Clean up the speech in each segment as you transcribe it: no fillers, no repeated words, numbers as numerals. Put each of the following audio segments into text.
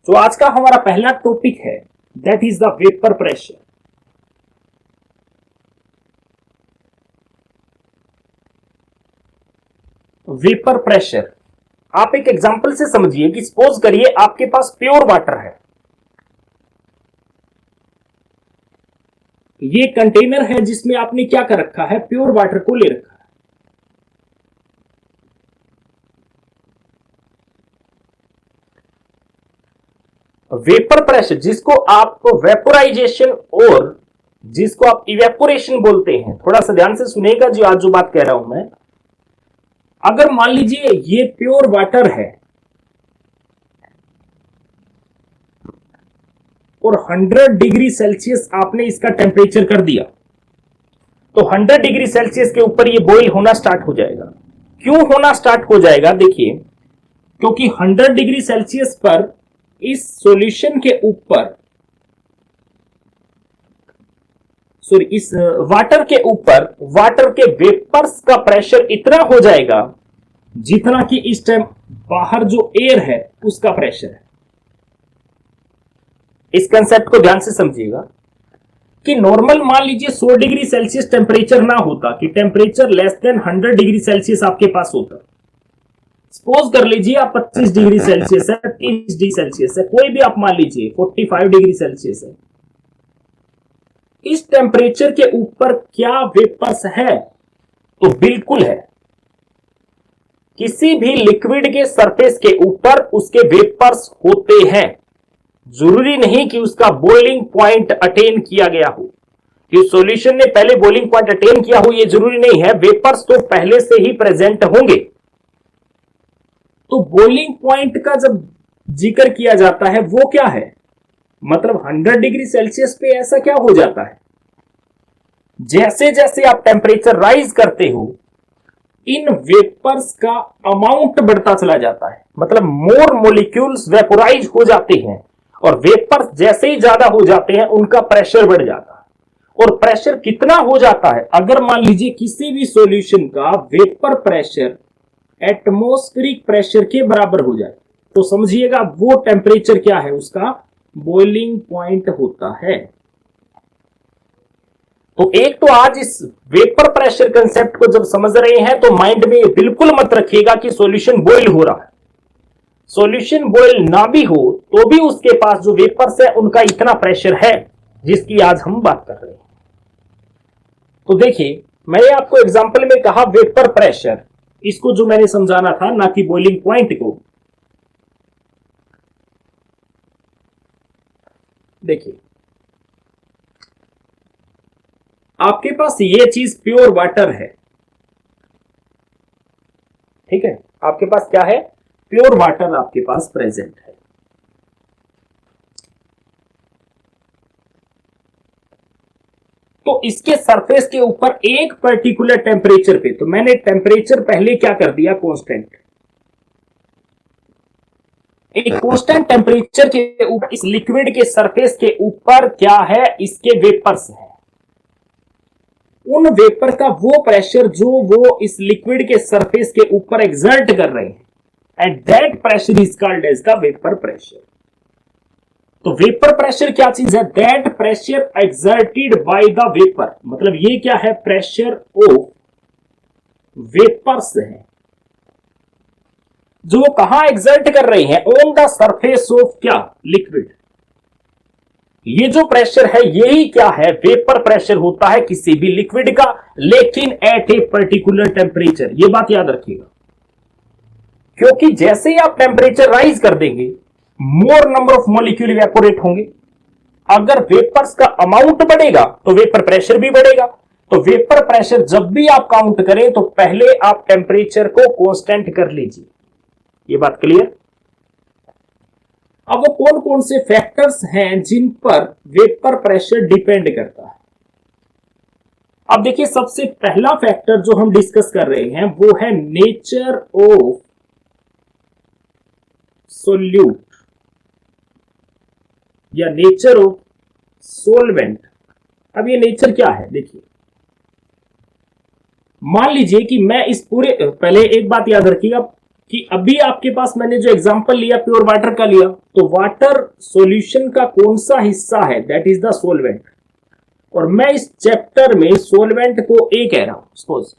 तो आज का हमारा पहला टॉपिक है that is the vapour pressure. Vapour pressure आप एक एग्जांपल से समझिए कि सपोज करिए आपके पास प्योर वाटर है, ये कंटेनर है जिसमें आपने क्या कर रखा है, प्योर वाटर को ले रखा है। वेपर प्रेशर जिसको आप वेपोराइजेशन और जिसको आप इवेपोरेशन बोलते हैं, थोड़ा सा ध्यान से सुनिएगा जो आज जो बात कह रहा हूं मैं। अगर मान लीजिए ये प्योर वाटर है और 100 डिग्री सेल्सियस आपने इसका टेम्परेचर कर दिया, तो 100 डिग्री सेल्सियस के ऊपर ये बॉईल होना स्टार्ट हो जाएगा। क्यों होना स्टार्ट हो जाएगा? देखिए, क्योंकि 100 डिग्री सेल्सियस पर इस सॉल्यूशन के ऊपर इस वाटर के ऊपर वाटर के वेपर्स का प्रेशर इतना हो जाएगा जितना कि इस टाइम बाहर जो एयर है उसका प्रेशर है। इस कंसेप्ट को ध्यान से समझिएगा कि नॉर्मल मान लीजिए 100 डिग्री सेल्सियस टेम्परेचर ना होता, कि temperature less than 100 degree Celsius आपके पास होता। सपोज कर लीजिए आप 25 डिग्री सेल्सियस है, 30 डिग्री सेल्सियस है, कोई भी आप मान लीजिए 45 डिग्री सेल्सियस है, इस टेम्परेचर के ऊपर क्या वेपर्स है? तो बिल्कुल है। किसी भी लिक्विड के सरफेस के ऊपर उसके वेपर्स होते हैं। जरूरी नहीं कि उसका बॉइलिंग पॉइंट अटेन किया गया हो, कि सॉल्यूशन ने पहले बॉइलिंग पॉइंट अटेन किया हो, यह जरूरी नहीं है। वेपर्स तो पहले से ही प्रेजेंट होंगे। तो बॉइलिंग पॉइंट का जब जिक्र किया जाता है वो क्या है, मतलब 100 डिग्री सेल्सियस पे ऐसा क्या हो जाता है, जैसे जैसे आप टेम्परेचर राइज करते हो इन वेपर्स का अमाउंट बढ़ता चला जाता है, मतलब मोर मोलिक्यूल्स वेपोराइज हो जाते हैं, और वेपर्स जैसे ही ज्यादा हो जाते हैं उनका प्रेशर बढ़ जाता है। और प्रेशर कितना हो जाता है? अगर मान लीजिए किसी भी सॉल्यूशन का वेपर प्रेशर एटमॉस्फेरिक प्रेशर के बराबर हो जाए तो समझिएगा वो टेम्परेचर क्या है, उसका बॉइलिंग पॉइंट होता है। तो एक तो आज इस वेपर प्रेशर कंसेप्ट को जब समझ रहे हैं तो माइंड में बिल्कुल मत रखिएगा कि सॉल्यूशन बॉइल हो रहा है। सॉल्यूशन बॉइल ना भी हो तो भी उसके पास जो वेपर्स है उनका इतना प्रेशर है जिसकी आज हम बात कर रहे हैं। तो देखिए, मैंने आपको एग्जांपल में कहा वेपर प्रेशर, इसको जो मैंने समझाना था, ना कि बॉइलिंग पॉइंट को। देखिए, आपके पास ये चीज प्योर वाटर है, ठीक है, आपके पास क्या है, प्योर वाटर आपके पास प्रेजेंट है। तो इसके सरफेस के ऊपर एक पर्टिकुलर टेम्परेचर पे, तो मैंने टेम्परेचर पहले क्या कर दिया, कांस्टेंट। एक कांस्टेंट टेम्परेचर के ऊपर इस लिक्विड के सरफेस के ऊपर क्या है, इसके वेपर्स है। उन वेपर का वो प्रेशर जो वो इस लिक्विड के सरफेस के ऊपर एक्सर्ट कर रहे हैं, and that pressure is called as the vapour pressure. तो वेपर प्रेशर क्या चीज है? That pressure exerted by the vapour, मतलब ये क्या है, प्रेशर ऑफ वेपर्स है जो वो कहां एक्सर्ट कर रहे हैं, ऑन द सरफेस ऑफ क्या, लिक्विड। ये जो प्रेशर है यही क्या है, वेपर प्रेशर होता है किसी भी लिक्विड का, लेकिन एट ए पर्टिकुलर टेम्परेचर। ये बात याद रखिएगा, क्योंकि जैसे ही आप टेम्परेचर राइज कर देंगे मोर नंबर ऑफ मॉलिक्यूल इवेपोरेट होंगे। अगर वेपर्स का अमाउंट बढ़ेगा तो वेपर प्रेशर भी बढ़ेगा। तो वेपर प्रेशर जब भी आप काउंट करें तो पहले आप टेम्परेचर को कांस्टेंट कर लीजिए। ये बात क्लियर? अब वो कौन कौन से फैक्टर्स हैं जिन पर वेपर प्रेशर डिपेंड करता है? अब देखिए, सबसे पहला फैक्टर जो हम डिस्कस कर रहे हैं वो है नेचर ऑफ सोल्यूट या नेचर ऑफ सोलवेंट। अब ये नेचर क्या है, देखिए, मान लीजिए कि मैं इस पूरे, पहले एक बात याद रखिएगा, कि अभी आपके पास मैंने जो एग्जांपल लिया प्योर वाटर का लिया, तो वाटर सॉल्यूशन का कौन सा हिस्सा है, दैट इज द सोलवेंट। और मैं इस चैप्टर में सोलवेंट को ए कह रहा हूं। सपोज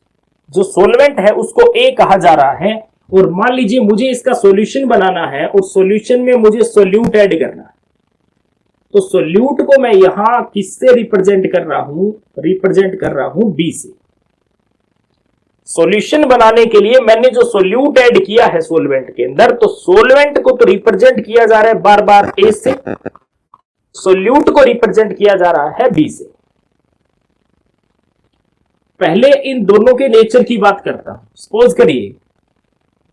जो सोलवेंट है उसको ए कहा जा रहा है, और मान लीजिए मुझे इसका सॉल्यूशन बनाना है और सॉल्यूशन में मुझे सोल्यूट ऐड करना है, तो सोल्यूट को मैं यहां किससे रिप्रेजेंट कर रहा हूं बी से। सॉल्यूशन बनाने के लिए मैंने जो सोल्यूट ऐड किया है सोलवेंट के अंदर, तो सोलवेंट को तो रिप्रेजेंट किया जा रहा है बार बार ए से, सोल्यूट को रिप्रेजेंट किया जा रहा है बी से। पहले इन दोनों के नेचर की बात करता हूं। सपोज करिए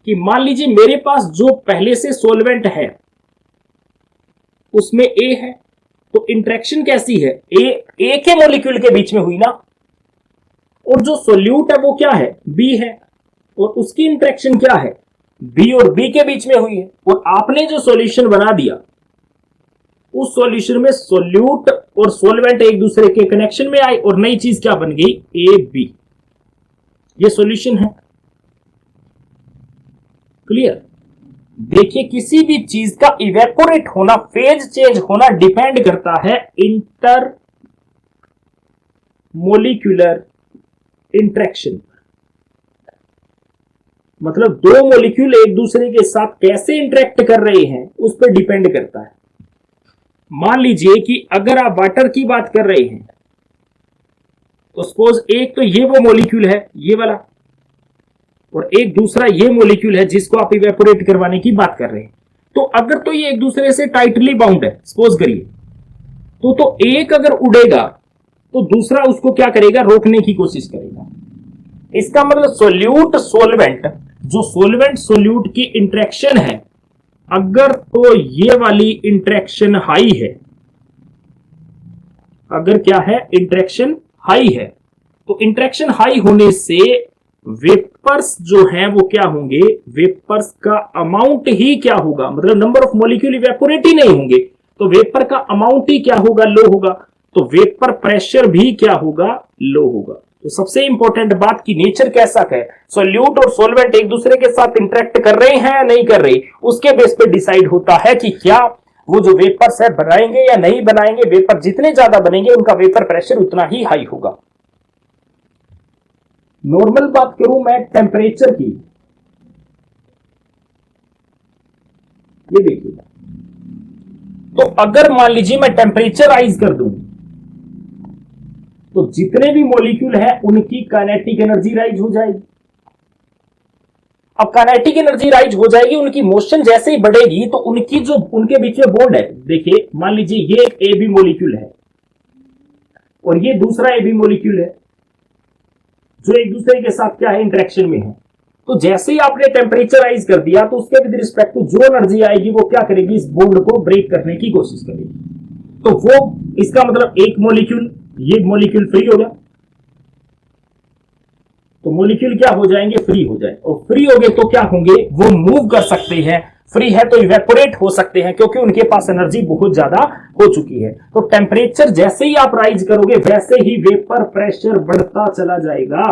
कि मान लीजिए मेरे पास जो पहले से सोलवेंट है उसमें ए है, तो इंटरेक्शन कैसी है, ए के मॉलिक्यूल के बीच में हुई ना, और जो सोल्यूट है वो क्या है, बी है, और उसकी इंटरेक्शन क्या है, बी और बी के बीच में हुई है। और आपने जो सॉल्यूशन बना दिया उस सॉल्यूशन में सोल्यूट और सोलवेंट एक दूसरे के कनेक्शन में आए और नई चीज क्या बन गई, ए बी। ये सॉल्यूशन है। क्लियर। देखिए किसी भी चीज का इवेपोरेट होना, फेज चेंज होना डिपेंड करता है इंटर मोलिक्यूलर इंटरेक्शन। मतलब दो मॉलिक्यूल एक दूसरे के साथ कैसे इंटरेक्ट कर रहे हैं उस पर डिपेंड करता है। मान लीजिए कि अगर आप वाटर की बात कर रहे हैं तो सपोज एक तो ये वो मॉलिक्यूल है ये वाला, और एक दूसरा ये मॉलिक्यूल है जिसको आप इवेपोरेट करवाने की बात कर रहे हैं। तो अगर तो ये एक दूसरे से टाइटली बाउंड है, सपोज करिए, तो एक अगर उड़ेगा तो दूसरा उसको क्या करेगा, रोकने की कोशिश करेगा। इसका मतलब सोल्यूट सोलवेंट, जो सोलवेंट सोल्यूट की इंटरेक्शन है, अगर तो ये वाली इंटरेक्शन हाई है, अगर क्या है, इंटरेक्शन हाई है, तो इंटरेक्शन हाई होने से वेपर्स जो हैं वो क्या होंगे, वेपर्स का अमाउंट ही क्या होगा, मतलब नंबर ऑफ मॉलिक्यूल इवेपोरेट ही नहीं होंगे, तो वेपर का अमाउंट ही क्या होगा, लो होगा, तो वेपर प्रेशर भी क्या होगा, लो होगा। तो सबसे इंपॉर्टेंट बात की नेचर कैसा है, सोल्यूट और सोलवेंट एक दूसरे के साथ इंटरेक्ट कर रहे हैं या नहीं कर रहे, उसके बेस पे डिसाइड होता है कि क्या वो जो वेपर्स है बनाएंगे या नहीं बनाएंगे। वेपर जितने ज्यादा बनेंगे उनका वेपर प्रेशर उतना ही हाई होगा। नॉर्मल बात करूं मैं टेम्परेचर की, ये देखिए, तो अगर मान लीजिए मैं टेम्परेचर राइज कर दूं तो जितने भी मॉलिक्यूल हैं उनकी काइनेटिक एनर्जी राइज हो जाएगी। अब काइनेटिक एनर्जी राइज हो जाएगी, उनकी मोशन जैसे ही बढ़ेगी तो उनकी जो उनके बीच में बॉन्ड है, देखिए मान लीजिए ये एक ए बी मॉलिक्यूल है और ये दूसरा ए बी मॉलिक्यूल है जो एक दूसरे के साथ क्या है, इंटरेक्शन में है। तो जैसे ही आपने टेम्परेचर राइज कर दिया तो उसके विद रिस्पेक्ट टू जो एनर्जी आएगी वो क्या करेगी, इस बॉन्ड को ब्रेक करने की कोशिश करेगी। तो वो इसका मतलब एक मॉलिक्यूल, ये मॉलिक्यूल फ्री हो गया, तो मॉलिक्यूल क्या हो जाएंगे, फ्री हो जाए, और फ्री हो गए तो क्या होंगे, वो मूव कर सकते हैं, फ्री है तो इवेपोरेट हो सकते हैं क्योंकि उनके पास एनर्जी बहुत ज्यादा हो चुकी है। तो टेम्परेचर जैसे ही आप राइज करोगे वैसे ही वेपर प्रेशर बढ़ता चला जाएगा।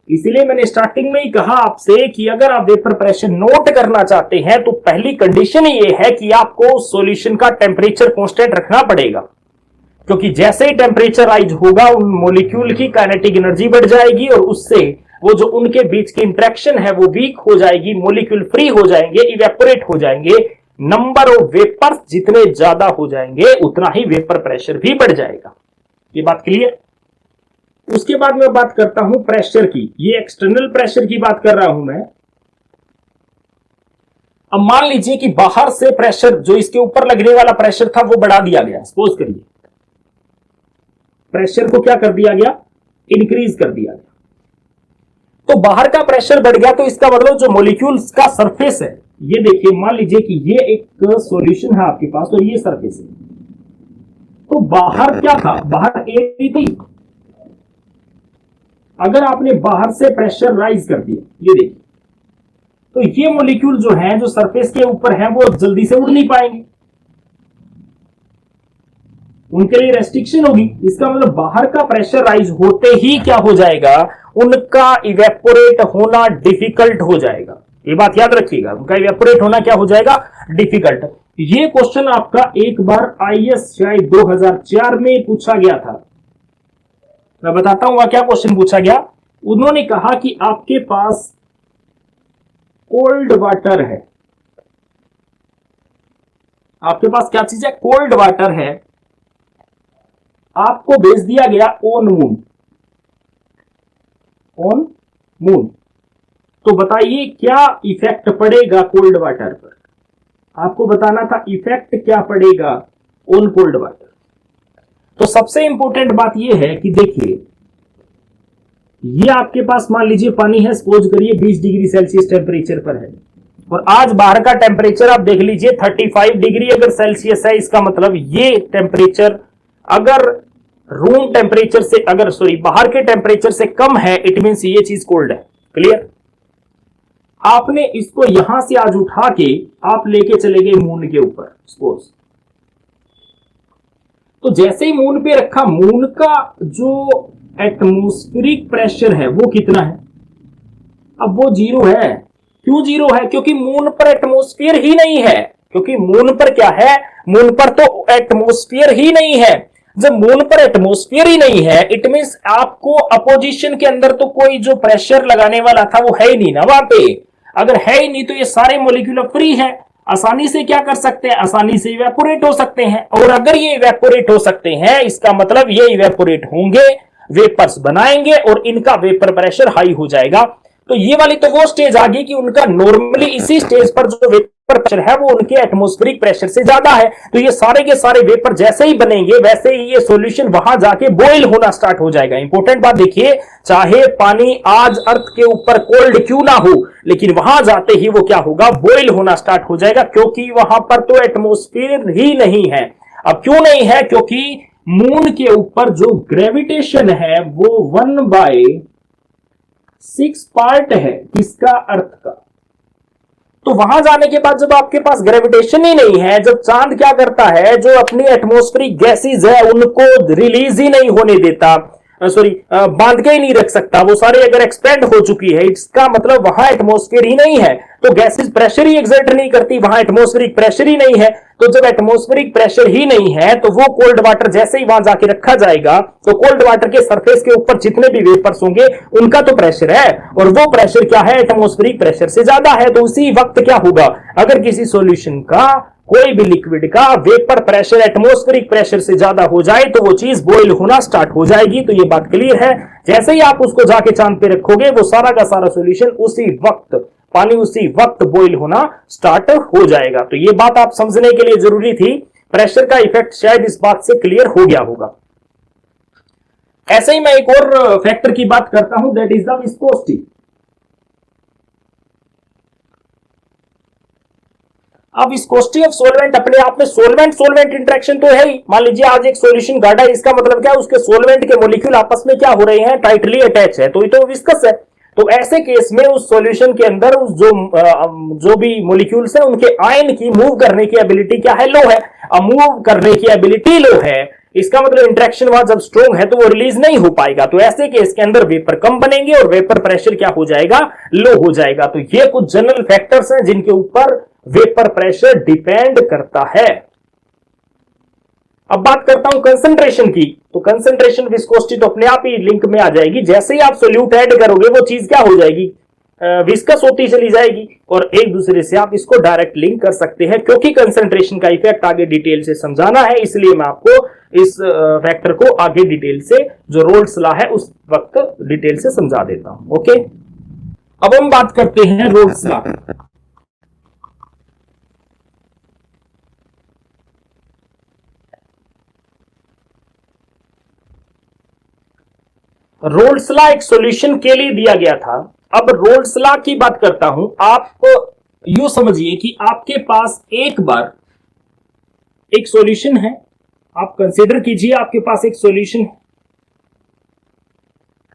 इसीलिए मैंने स्टार्टिंग में ही कहा आपसे कि अगर आप वेपर प्रेशर नोट करना चाहते हैं तो पहली कंडीशन ये है कि आपको सॉल्यूशन का टेम्परेचर कांस्टेंट रखना पड़ेगा, क्योंकि जैसे ही टेम्परेचर राइज होगा उन मॉलिक्यूल की काइनेटिक एनर्जी बढ़ जाएगी और उससे वो जो उनके बीच की इंटरेक्शन है वो वीक हो जाएगी, मॉलिक्यूल फ्री हो जाएंगे, इवेपोरेट हो जाएंगे। नंबर ऑफ वेपर्स जितने ज्यादा हो जाएंगे उतना ही वेपर प्रेशर भी बढ़ जाएगा। ये बात क्लियर। उसके बाद मैं बात करता हूं प्रेशर की, ये एक्सटर्नल प्रेशर की बात कर रहा हूं मैं। अब मान लीजिए कि बाहर से प्रेशर, जो इसके ऊपर लगने वाला प्रेशर था वो बढ़ा दिया गया। सपोज करिए प्रेशर को क्या कर दिया गया, इंक्रीज कर दिया गया, तो बाहर का प्रेशर बढ़ गया, तो इसका मतलब जो मॉलिक्यूल्स का सरफेस है, ये देखिए मान लीजिए कि ये एक सॉल्यूशन है आपके पास और ये सरफेस है, तो बाहर क्या था, बाहर ए थी। अगर आपने बाहर से प्रेशर राइज कर दिया, ये देखिए, तो ये मॉलिक्यूल जो है जो सरफेस के ऊपर है वो जल्दी से उड़ नहीं पाएंगे, उनके लिए रेस्ट्रिक्शन होगी। इसका मतलब बाहर का प्रेशर राइज होते ही क्या हो जाएगा, उनका इवेपोरेट होना डिफिकल्ट हो जाएगा। ये बात याद रखिएगा, उनका इवेपोरेट होना क्या हो जाएगा, डिफिकल्ट। ये क्वेश्चन आपका एक बार आईएएस शायद 2004 में पूछा गया था। मैं बताता हूं वहां क्या क्वेश्चन पूछा गया। उन्होंने कहा कि आपके पास कोल्ड वाटर है, आपके पास क्या चीज है, कोल्ड वाटर है, आपको भेज दिया गया ऑन मून, ऑन मून। तो बताइए क्या इफेक्ट पड़ेगा कोल्ड वाटर पर, आपको बताना था इफेक्ट क्या पड़ेगा ऑन कोल्ड वाटर। तो सबसे इंपॉर्टेंट बात यह है कि देखिए, ये आपके पास मान लीजिए पानी है, सपोज करिए 20 डिग्री सेल्सियस टेम्परेचर पर है, और आज बाहर का टेम्परेचर आप देख लीजिए 35 डिग्री अगर सेल्सियस है। इसका मतलब ये टेम्परेचर अगर रूम टेम्परेचर से, अगर सॉरी बाहर के टेम्परेचर से कम है, इट मींस ये चीज कोल्ड है। क्लियर। आपने इसको यहां से आज उठा के आप लेके चले गए मून के ऊपर सपोज, तो जैसे ही मून पे रखा, मून का जो एटमॉस्फेरिक प्रेशर है वो कितना है, अब वो जीरो है। क्यों जीरो है, क्योंकि मून पर एटमॉस्फेयर ही नहीं है। क्योंकि मून पर क्या है, मून पर तो एटमॉस्फेयर ही नहीं है। जब मून पर एटमॉस्फेयर ही नहीं है, इट मींस आपको अपोजिशन के अंदर तो कोई जो प्रेशर लगाने वाला था वो है ही नहीं ना वहां पे। अगर है ही नहीं तो ये सारे मॉलिक्यूल फ्री है, आसानी से क्या कर सकते हैं, आसानी से इवेपोरेट हो सकते हैं। और अगर ये इवेपोरेट हो सकते हैं, इसका मतलब ये इवेपोरेट होंगे, वेपर्स बनाएंगे और इनका वेपर प्रेशर हाई हो जाएगा। तो ये वाली तो वो स्टेज आ गई कि उनका नॉर्मली इसी स्टेज पर जो वेपर प्रेशर है वो उनके एटमॉस्फेरिक प्रेशर से ज्यादा है। तो ये सारे के सारे वेपर जैसे ही बनेंगे वैसे ही ये सॉल्यूशन वहां जाके बॉयल होना स्टार्ट हो जाएगा। इंपॉर्टेंट बात देखिए, चाहे पानी आज अर्थ के ऊपर कोल्ड क्यों ना हो, लेकिन वहां जाते ही वो क्या होगा, बॉयल होना स्टार्ट हो जाएगा, क्योंकि वहां पर तो एटमॉस्फेयर ही नहीं है। अब क्यों नहीं है, क्योंकि मून के ऊपर जो ग्रेविटेशन है वो 1/6 पार्ट है किसका, अर्थ का। तो वहां जाने के बाद जब आपके पास ग्रेविटेशन ही नहीं है, जब चांद क्या करता है, जो अपनी एटमॉस्फेरिक गैसेज है उनको रिलीज ही नहीं होने देता, सॉरी बांध के ही नहीं रख सकता, वो सारी अगर एक्सपेंड हो चुकी है, इसका मतलब वहां एटमॉस्फेयर ही नहीं है, तो गैसेज प्रेशर ही एक्सर्ट नहीं करती, वहां एटमॉस्फेरिक प्रेशर ही नहीं है। तो जब एटमॉस्फेरिक प्रेशर ही नहीं है तो वो कोल्ड वाटर जैसे ही वहां जाके रखा जाएगा, तो कोल्ड वाटर के सरफेस के ऊपर जितने भी वेपर्स होंगे उनका तो प्रेशर है, और वो प्रेशर क्या है, एटमॉस्फेरिक प्रेशर से ज्यादा है। तो उसी वक्त क्या होगा, अगर किसी सॉल्यूशन का, कोई भी लिक्विड का वेपर प्रेशर एटमॉस्फेरिक प्रेशर से ज्यादा हो जाए तो वो चीज बॉयल होना स्टार्ट हो जाएगी। तो ये बात क्लियर है। जैसे ही आप उसको जाके चांद पे रखोगे, वो सारा का सारा सॉल्यूशन उसी वक्त, पानी उसी वक्त बॉयल होना स्टार्ट हो जाएगा। तो ये बात आप समझने के लिए जरूरी थी। प्रेशर का इफेक्ट शायद इस बात से क्लियर हो गया होगा। ऐसे ही मैं एक और फैक्टर की बात करता हूं, दैट इज द विस्कोसिटी। अब विस्कोसिटी ऑफ सॉल्वेंट अपने आप में सॉल्वेंट सॉल्वेंट इंटरेक्शन तो है ही। मान लीजिए आज एक सॉल्यूशन गाढ़ा है, इसका मतलब क्या है, उसके सॉल्वेंट के मॉलिक्यूल आपस में क्या हो रहे हैं, टाइटली अटैच है, तो ये तो विस्कस है। तो ऐसे केस में उस सॉल्यूशन के अंदर उस जो भी मॉलिक्यूल्स हैं उनके आयन की मूव करने की एबिलिटी क्या है, लो है। अब मूव करने की एबिलिटी लो है, इसका मतलब इंटरेक्शन वहां जब स्ट्रॉन्ग है तो वो रिलीज नहीं हो पाएगा। तो ऐसे केस के अंदर वेपर कम बनेंगे और वेपर प्रेशर क्या हो जाएगा, लो हो जाएगा। तो ये कुछ जनरल फैक्टर्स हैं जिनके ऊपर वेपर प्रेशर डिपेंड करता है। अब बात करता हूं कंसंट्रेशन की। तो कंसंट्रेशन विस्कोसिटी तो अपने आप ही लिंक में आ जाएगी। जैसे ही आप सोल्यूट ऐड करोगे वो चीज क्या हो जाएगी, विस्कस होती चली जाएगी, और एक दूसरे से आप इसको डायरेक्ट लिंक कर सकते हैं। क्योंकि कंसंट्रेशन का इफेक्ट आगे डिटेल से समझाना है, इसलिए मैं आपको इस फैक्टर को आगे डिटेल से, जो रोल्स लॉ है उस वक्त डिटेल से समझा देता हूं। ओके, अब हम बात करते हैं रोल्स लॉ। रोल्स लॉ एक सॉल्यूशन के लिए दिया गया था। अब रोल्स लॉ की बात करता हूं। आप यूं समझिए कि आपके पास एक बार एक सॉल्यूशन है, आप कंसीडर कीजिए आपके पास एक सॉल्यूशन है,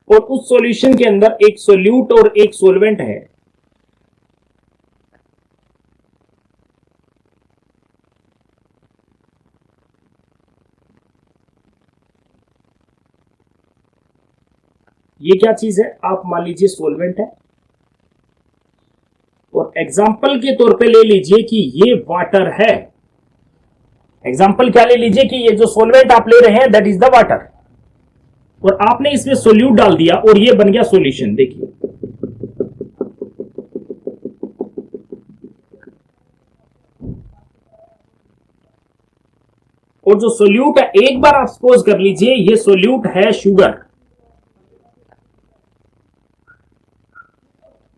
और उस सॉल्यूशन के अंदर एक सोल्यूट और एक सॉल्वेंट है। ये क्या चीज है, आप मान लीजिए सोलवेंट है, और एग्जाम्पल के तौर पे ले लीजिए कि ये वाटर है। एग्जाम्पल क्या ले लीजिए कि ये जो सोलवेंट आप ले रहे हैं दैट इज द वाटर, और आपने इसमें सोल्यूट डाल दिया और ये बन गया सॉल्यूशन। देखिए और जो सोल्यूट है, एक बार आप सपोज कर लीजिए ये सोल्यूट है शुगर।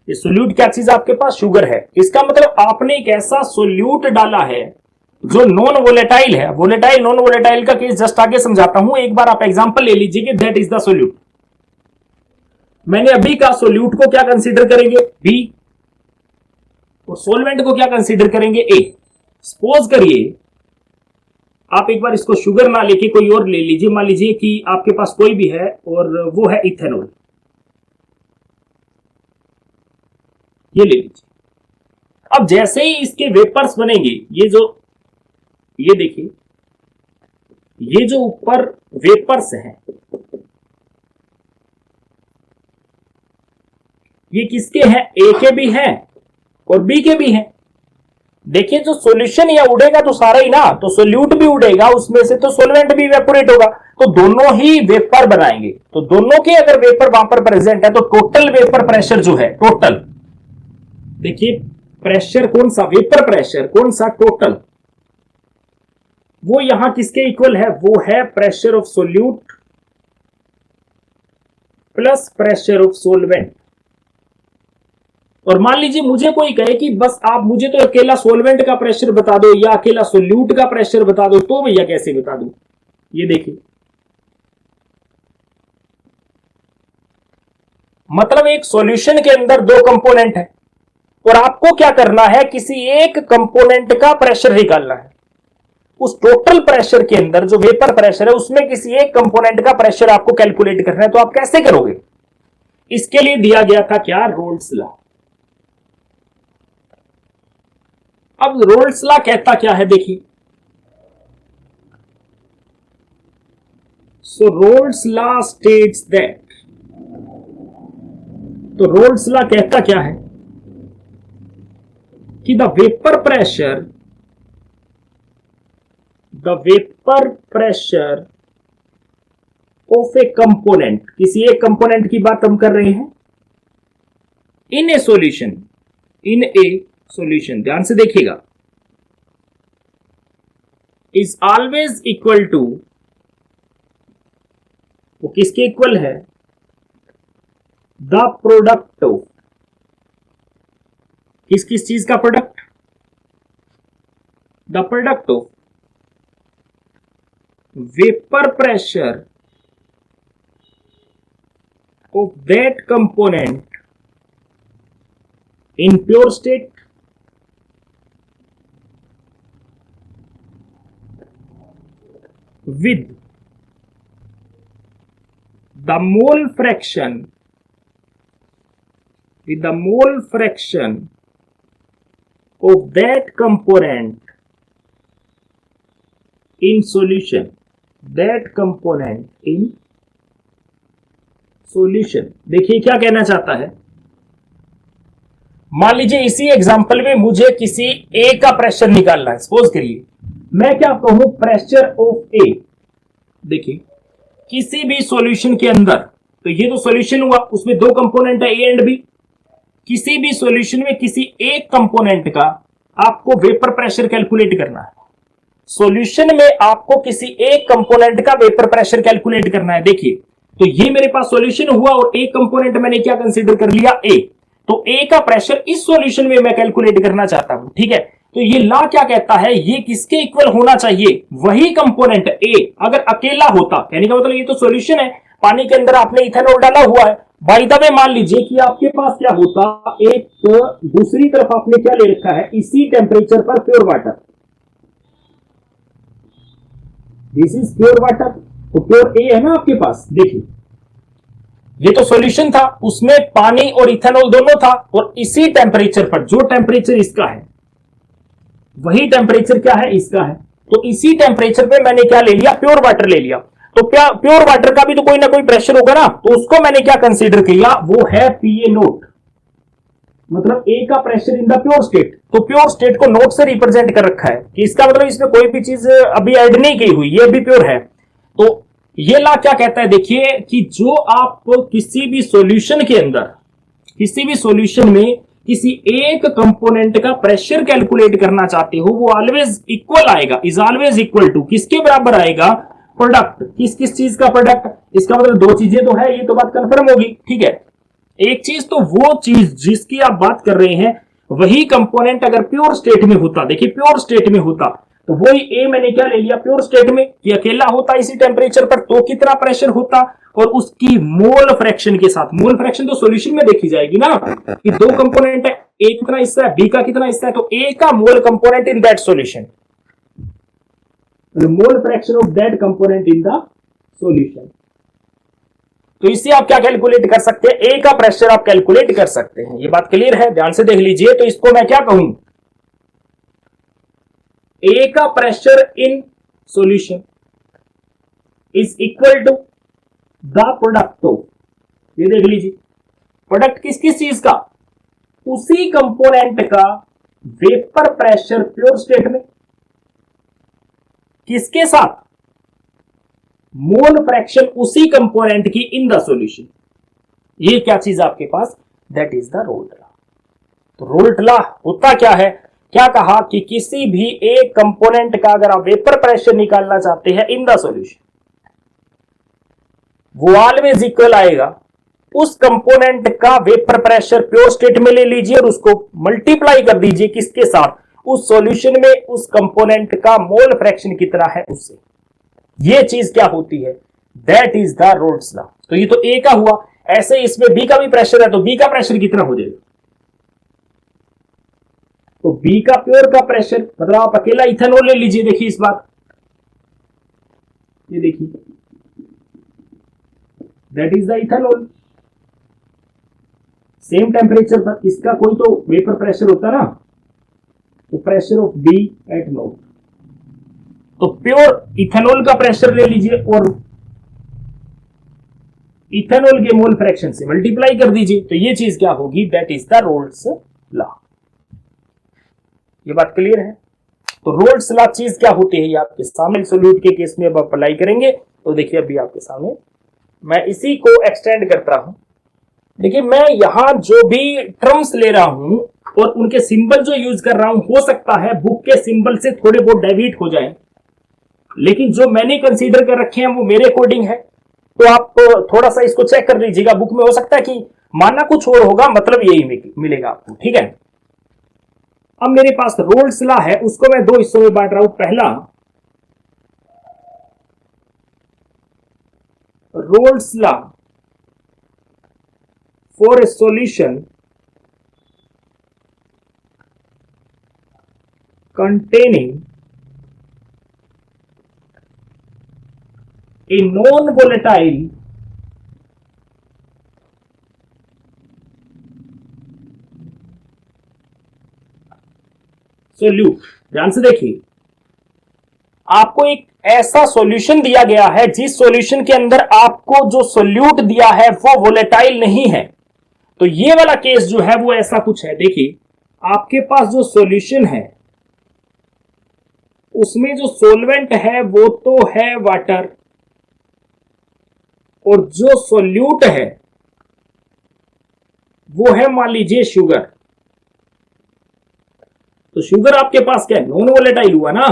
ये सोल्यूट क्या चीज आपके पास, शुगर है। इसका मतलब आपने एक ऐसा सोल्यूट डाला है जो नॉन वोलेटाइल है। वोलेटाइल नॉन वोलेटाइल का केस जस्ट आगे समझाता हूं, एक बार आप एग्जांपल ले लीजिए कि दैट इज द सोल्यूट। मैंने अभी कहा सोल्यूट को क्या कंसीडर करेंगे, बी, और सोलवेंट को क्या कंसीडर करेंगे, ए। सपोज करिए आप एक बार इसको शुगर ना लेके कोई और ले लीजिए, मान लीजिए कि आपके पास कोई भी है और वो है इथेनॉल, ये ले लीजिए। अब जैसे ही इसके वेपर्स बनेंगे, ये देखिए, ये जो ऊपर वेपर्स हैं ये किसके हैं, ए के भी हैं और बी के भी हैं। देखिए जो सॉल्यूशन या उड़ेगा तो सारा ही ना, तो सोल्यूट भी उड़ेगा उसमें से, तो सोलवेंट भी इवेपोरेट होगा, तो दोनों ही वेपर बनाएंगे। तो दोनों के अगर वेपर वहां पर प्रेजेंट है तो टोटल वेपर प्रेशर जो है, टोटल देखिए प्रेशर कौन सा, वेपर प्रेशर कौन सा, टोटल, वो यहां किसके इक्वल है, वो है pressure of solute plus pressure of solvent. और मान लीजिए मुझे कोई कहे कि बस आप मुझे तो अकेला सोलवेंट का प्रेशर बता दो या अकेला सोल्यूट का प्रेशर बता दो, तो भैया कैसे बता दूं। ये देखिए मतलब एक सॉल्यूशन के अंदर दो कंपोनेंट है और आपको क्या करना है, किसी एक कंपोनेंट का प्रेशर निकालना है। उस टोटल प्रेशर के अंदर जो वेपर प्रेशर है उसमें किसी एक कंपोनेंट का प्रेशर आपको कैलकुलेट करना है। तो आप कैसे करोगे, इसके लिए दिया गया था क्या, रोल्स लॉ। अब रोल्स लॉ कहता क्या है, देखिए सो रोल्स लॉ स्टेट्स दैट, तो रोल्स लॉ कहता क्या है कि the vapour pressure of A component, किसी एक कंपोनेंट की बात हम कर रहे हैं, इन ए सॉल्यूशन, ध्यान से देखिएगा, इज ऑलवेज इक्वल टू, वो किसके इक्वल है, द प्रोडक्ट ऑफ, किस किस चीज का product, the product of vapour pressure of that component in pure state with the mole fraction of that component in solution, देखिए क्या कहना चाहता है। मान लीजिए इसी एग्जांपल में मुझे किसी ए का प्रेशर निकालना है। सपोज करिए मैं क्या कहूं, प्रेशर ऑफ ए। देखिए किसी भी सॉल्यूशन के अंदर, तो ये तो सॉल्यूशन हुआ, उसमें दो कंपोनेंट है ए एंड बी। किसी भी सॉल्यूशन में किसी एक कंपोनेंट का आपको वेपर प्रेशर कैलकुलेट करना है। सॉल्यूशन में आपको किसी एक कंपोनेंट का वेपर प्रेशर कैलकुलेट करना है। देखिए तो ये मेरे पास सॉल्यूशन हुआ और एक कंपोनेंट मैंने क्या कंसीडर कर लिया, ए। तो ए का प्रेशर इस सॉल्यूशन में मैं कैलकुलेट करना चाहता हूं, ठीक है। तो ये लॉ क्या कहता है, ये किसके इक्वल होना चाहिए, वही कंपोनेंट ए अगर अकेला होता, कहने का मतलब ये तो सॉल्यूशन है, पानी के अंदर आपने इथेनॉल डाला हुआ है। बाय द वे मान लीजिए कि आपके पास क्या होता, एक दूसरी तरफ आपने क्या ले रखा है, इसी टेम्परेचर पर pure water, this is pure water, तो प्योर ए है ना आपके पास। देखिए ये तो सॉल्यूशन था, उसमें पानी और इथेनॉल दोनों था, और इसी टेम्परेचर पर, जो टेम्परेचर इसका है वही टेम्परेचर क्या है, इसका है। तो इसी टेम्परेचर पे मैंने क्या ले लिया, प्योर वाटर ले लिया। तो प्योर वाटर का भी तो कोई ना कोई प्रेशर होगा ना, तो उसको मैंने क्या कंसीडर किया, वो है पीए नोट, मतलब ए का pressure in the pure state. तो प्योर स्टेट को नोट से रिप्रेजेंट कर रखा है कि इसका मतलब इसमें कोई भी चीज अभी ऐड नहीं की हुई, ये भी प्योर है। तो ये ला क्या कहता है, देखिए कि जो आप किसी भी सॉल्यूशन के अंदर, किसी भी सॉल्यूशन में किसी एक कंपोनेंट का प्रेशर कैलकुलेट करना चाहते हो, वो ऑलवेज इक्वल आएगा, इज ऑलवेज इक्वल टू किसके बराबर आएगा, प्रोडक्ट, किस किस चीज का प्रोडक्ट। इसका मतलब दो चीजें तो है, ये तो बात कंफर्म होगी, ठीक है। एक चीज तो वो चीज जिसकी आप बात कर रहे हैं, वही कंपोनेंट अगर प्योर स्टेट में होता, देखिए प्योर स्टेट में होता, तो वही ए मैंने क्या ले लिया प्योर स्टेट में कि अकेला होता इसी टेम्परेचर पर, तो कितना प्रेशर होता, और उसकी मोल फ्रैक्शन के साथ, मोल फ्रैक्शन तो सॉल्यूशन में देखी जाएगी ना कि दो कंपोनेंट है, ए कितना हिस्सा है, बी का कितना हिस्सा है, तो ए का mole component in that solution, mole fraction of that component in the solution. तो इससे आप क्या कैलकुलेट कर सकते हैं, ए का प्रेशर आप कैलकुलेट कर सकते हैं। ये बात क्लियर है, ध्यान से देख लीजिए। तो इसको मैं क्या कहूं, ए का pressure in solution is equal to the product of, ये देख लीजिए प्रोडक्ट किस किस चीज का, उसी कंपोनेंट का वेपर प्रेशर प्योर स्टेट में, किसके साथ, मोल फ्रैक्शन उसी कंपोनेंट की इन द सॉल्यूशन। ये क्या चीज आपके पास, that is the Raoult law. तो रोल्ट लॉ होता क्या है, क्या कहा कि किसी भी एक कंपोनेंट का अगर आप वेपर प्रेशर निकालना चाहते हैं इन द सॉल्यूशन, वो ऑलवेज इक्वल आएगा उस कंपोनेंट का वेपर प्रेशर प्योर स्टेट में ले लीजिए और उसको मल्टीप्लाई कर दीजिए किसके साथ, उस सॉल्यूशन में उस कंपोनेंट का मोल फ्रैक्शन कितना है उससे। ये चीज क्या होती है, that is the Raoult's law. तो ये तो ए का हुआ, ऐसे इसमें बी का भी प्रेशर है, तो बी का प्रेशर कितना हो जाएगा, तो बी का प्योर का प्रेशर, मतलब आप अकेला इथेनॉल ले लीजिए, देखिए इस बार, ये देखिए that is the ethanol, same temperature पर, इसका कोई तो वेपर प्रेशर होता ना, तो pressure of B at naught, तो प्योर इथेनॉल का प्रेशर ले लीजिए और इथेनॉल के मोल फ्रैक्शन से मल्टीप्लाई कर दीजिए, तो ये चीज क्या होगी, that is the Raoult's law. ये बात क्लियर है। तो रोल्ट्स लॉ चीज क्या होती है, ये आपके सामने सोल्यूट के केस में अब अप्लाई करेंगे। तो देखिए अभी आपके सामने मैं इसी को एक्सटेंड करता हूं। देखिए मैं यहां जो भी टर्म्स ले रहा हूं और उनके सिंबल जो यूज कर रहा हूं, हो सकता है बुक के सिंबल से थोड़े बहुत डेविएट हो जाएं, लेकिन जो मैंने कंसीडर कर रखे हैं वो मेरे अकॉर्डिंग है। तो आप थोड़ा सा इसको चेक कर लीजिएगा, बुक में हो सकता है कि मानना कुछ और होगा, मतलब यही मिलेगा आपको, ठीक है। अब मेरे पास रोल्ट्स लॉ है, उसको मैं दो हिस्सों में बांट रहा हूं। पहला, Raoult's law for a solution containing a non-volatile solute. ध्यान से देखिए, आपको एक ऐसा सॉल्यूशन दिया गया है जिस सॉल्यूशन के अंदर आपको जो सोल्यूट दिया है वो वोलेटाइल नहीं है। तो ये वाला केस जो है वो ऐसा कुछ है। देखिए आपके पास जो सॉल्यूशन है उसमें जो सोलवेंट है वो तो है वाटर, और जो सोल्यूट है वो है मान लीजिए शुगर। तो शुगर आपके पास क्या है, नॉन वोलेटाइल हुआ ना।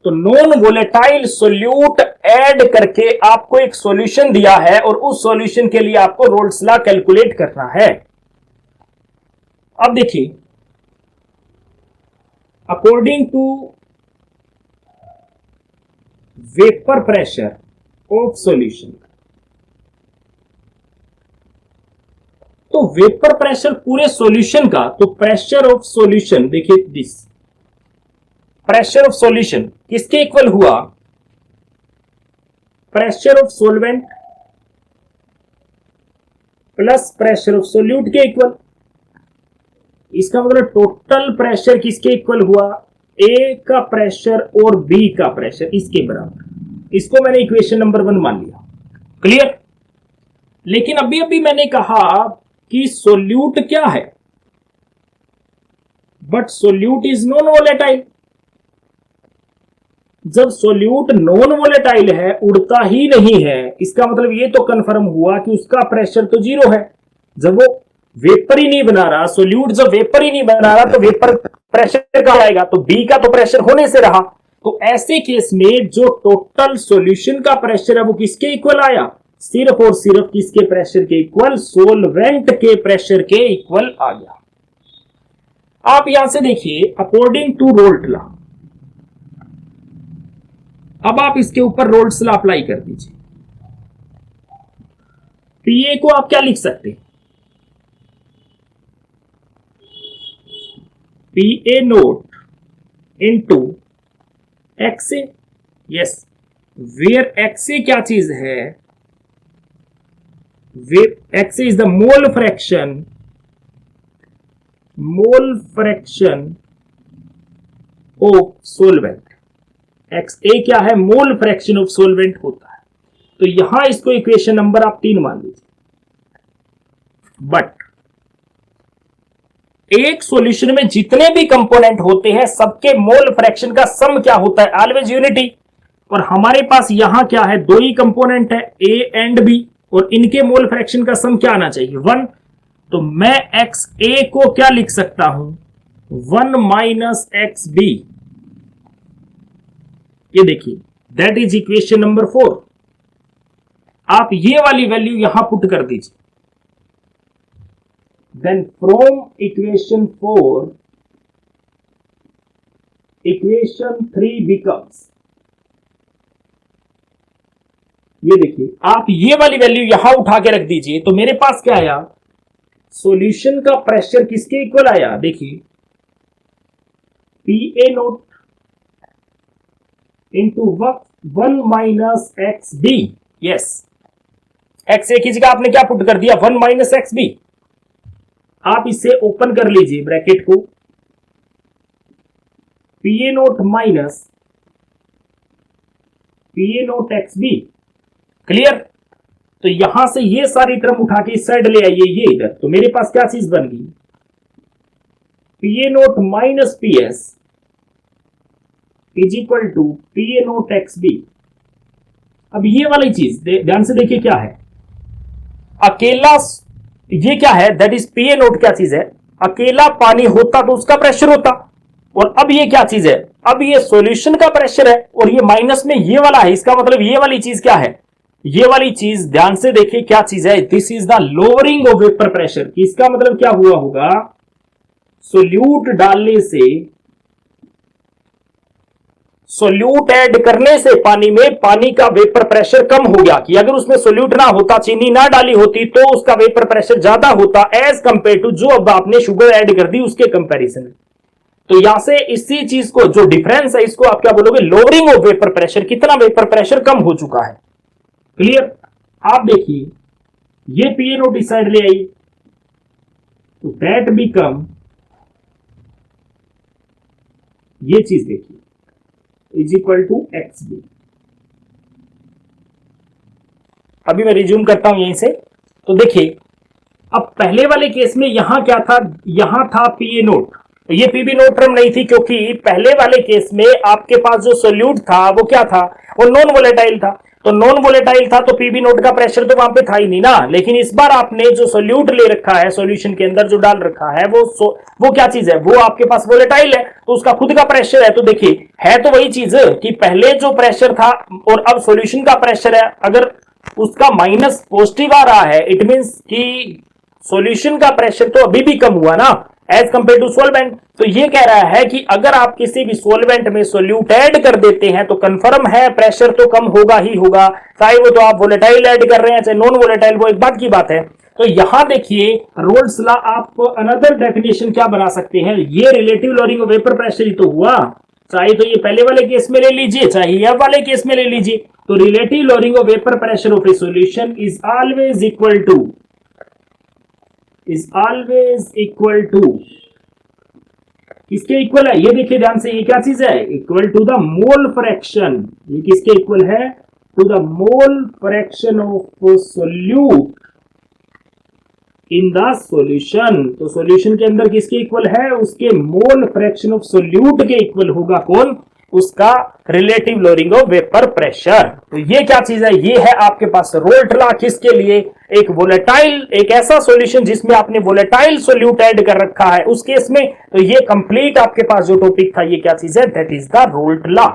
तो नॉन वोलेटाइल सोल्यूट ऐड करके आपको एक सॉल्यूशन दिया है और उस सॉल्यूशन के लिए आपको रोल्ट्स लॉ कैलकुलेट करना है। अब देखिए, according to vapour pressure of solution, तो वेपर प्रेशर पूरे सॉल्यूशन का, तो प्रेशर ऑफ सॉल्यूशन, देखिए दिस प्रेशर ऑफ सॉल्यूशन किसके इक्वल हुआ, pressure of solvent plus pressure of solute के इक्वल। इसका मतलब टोटल प्रेशर किसके इक्वल हुआ, ए का प्रेशर और बी का प्रेशर इसके बराबर, इसको मैंने इक्वेशन नंबर 1 मान लिया। क्लियर? लेकिन अभी अभी मैंने कहा कि सोल्यूट क्या है, but solute is non volatile. जब सोल्यूट नॉन वोलेटाइल है, उड़ता ही नहीं है, इसका मतलब ये तो कंफर्म हुआ कि उसका प्रेशर तो 0 है। जब वो वेपर ही नहीं बना रहा, सोल्यूट जब वेपर ही नहीं बना रहा, तो वेपर प्रेशर कहां आएगा? तो बी का तो प्रेशर होने से रहा। तो ऐसे केस में जो टोटल सॉल्यूशन का प्रेशर है वो किसके इक्वल आया? सिर्फ और सिर्फ किसके प्रेशर के इक्वल? सोलवेंट के प्रेशर के इक्वल आ गया। आप यहां से देखिए, अकॉर्डिंग टू रोल्ट लॉ, अब आप इसके ऊपर रोल्ट्स लॉ अप्लाई कर दीजिए। पीए को आप क्या लिख सकते हैं? PA naught into XA. Yes, where XA क्या चीज है? XA is the mole fraction of solvent. XA क्या है? मोल फ्रैक्शन ऑफ सोलवेंट होता है। तो यहां इसको इक्वेशन नंबर आप 3 मान लीजिए। बट एक सॉल्यूशन में जितने भी कंपोनेंट होते हैं सबके मोल फ्रैक्शन का सम क्या होता है? Always unity. और हमारे पास यहां क्या है? 2 ही कंपोनेंट है, A एंड B, और इनके मोल फ्रैक्शन का सम क्या आना चाहिए? 1। तो मैं XA को क्या लिख सकता हूं? 1 माइनस XB। ये देखिए, दैट इज इक्वेशन नंबर 4। आप ये वाली वैल्यू यहां पुट कर दीजिए। Then from equation 4 equation 3 becomes, ये देखिए, आप ये वाली वैल्यू यहां उठा के रख दीजिए। तो मेरे पास क्या आया? सॉल्यूशन का प्रेशर किसके इक्वल आया? देखिए, PA naught into 1 minus X B. Yes, X A की जगह आपने क्या पुट कर दिया? 1 माइनस एक्स बी। आप इसे ओपन कर लीजिए ब्रैकेट को, पीए नोट माइनस पीए नोट एक्स बी। क्लियर? तो यहां से ये सारी टर्म उठा के इस साइड ले आइए, ये इधर। तो मेरे पास क्या चीज बन गई? PA naught minus PS is equal to PA naught X B. अब ये वाली चीज ध्यान से देखिए क्या है। अकेला ये क्या है? दैट इज पीए नोट क्या चीज है? अकेला पानी होता तो उसका प्रेशर होता, और अब ये क्या चीज है? अब ये सॉल्यूशन का प्रेशर है, और ये माइनस में ये वाला है। इसका मतलब ये वाली चीज क्या है? ये वाली चीज ध्यान से देखिए क्या चीज है। This is the lowering of vapour pressure. इसका मतलब क्या हुआ होगा? सोल्यूट डालने से, सोल्यूट ऐड करने से पानी में, पानी का वेपर प्रेशर कम हो गया। कि अगर उसमें सोल्यूट ना होता, चीनी ना डाली होती, तो उसका वेपर प्रेशर ज्यादा होता एज कंपेयर टू जो अब आपने शुगर ऐड कर दी उसके कंपैरिजन में। तो यहां से इसी चीज को, जो डिफरेंस है, इसको आप क्या बोलोगे? Lowering of vapour pressure. कितना वेपर प्रेशर कम हो चुका है। क्लियर? आप देखिए, ये पीए नोट इस साइड ले आई, तो दैट बिकम, ये चीज देखिए, is equal to X B. अभी मैं रिज्यूम करता हूं यहीं से। तो देखिए, अब पहले वाले केस में यहां क्या था? यहां था पीए नोट, तो ये पीबी नोट टर्म नहीं थी, क्योंकि पहले वाले केस में आपके पास जो सोल्यूट था वो क्या था? वो नॉन वोलेटाइल था। तो नॉन वोलेटाइल था तो पीबी नोट का प्रेशर तो वहां पे था ही नहीं ना। लेकिन इस बार आपने जो सोल्यूट ले रखा है, सॉल्यूशन के अंदर जो डाल रखा है, वो क्या चीज है? वो आपके पास वोलेटाइल है, तो उसका खुद का प्रेशर है। तो देखिए, है तो वही चीज कि पहले जो प्रेशर था और अब सॉल्यूशन का प्रेशर है, अगर उसका माइनस पॉजिटिव आ रहा है, इट मींस कि सॉल्यूशन का प्रेशर तो अभी भी कम हुआ ना एज कंपेयर टू सोलवेंट। तो ये कह रहा है कि अगर आप किसी भी सोलवेंट में सोल्यूट ऐड कर देते हैं तो कंफर्म है प्रेशर तो कम होगा ही होगा, चाहे वो तो आप वोलेटाइल ऐड कर रहे हैं चाहे नॉन वोलेटाइल, वो एक बात की बात है। तो यहां देखिए, रोल्स लॉ आप अनदर डेफिनेशन क्या बना सकते हैं? ये relative lowering of vapour pressure ही तो हुआ, चाहे तो ये पहले वाले केस में ले लीजिए, चाहे ये वाले केस में ले लीजिए। तो relative lowering of vapour pressure of a solution is always equal to किसके इक्वल है, ये देखिए ध्यान से, ये क्या चीज है, equal to the mole fraction. ये किसके इक्वल है, to the mole fraction of solute in the solution. तो सॉल्यूशन के अंदर किसके इक्वल है, उसके मोल फ्रैक्शन ऑफ सोल्यूट के इक्वल होगा कौन, उसका relative lowering of vapour pressure. तो ये क्या चीज है, ये है आपके पास रोल्ट लॉ। किसके लिए, एक वोलेटाइल, एक ऐसा सॉल्यूशन जिसमें आपने वोलेटाइल सोल्यूट ऐड कर रखा है उस केस में। तो ये कंप्लीट आपके पास जो टॉपिक था, ये क्या चीज है, that is the Raoult law.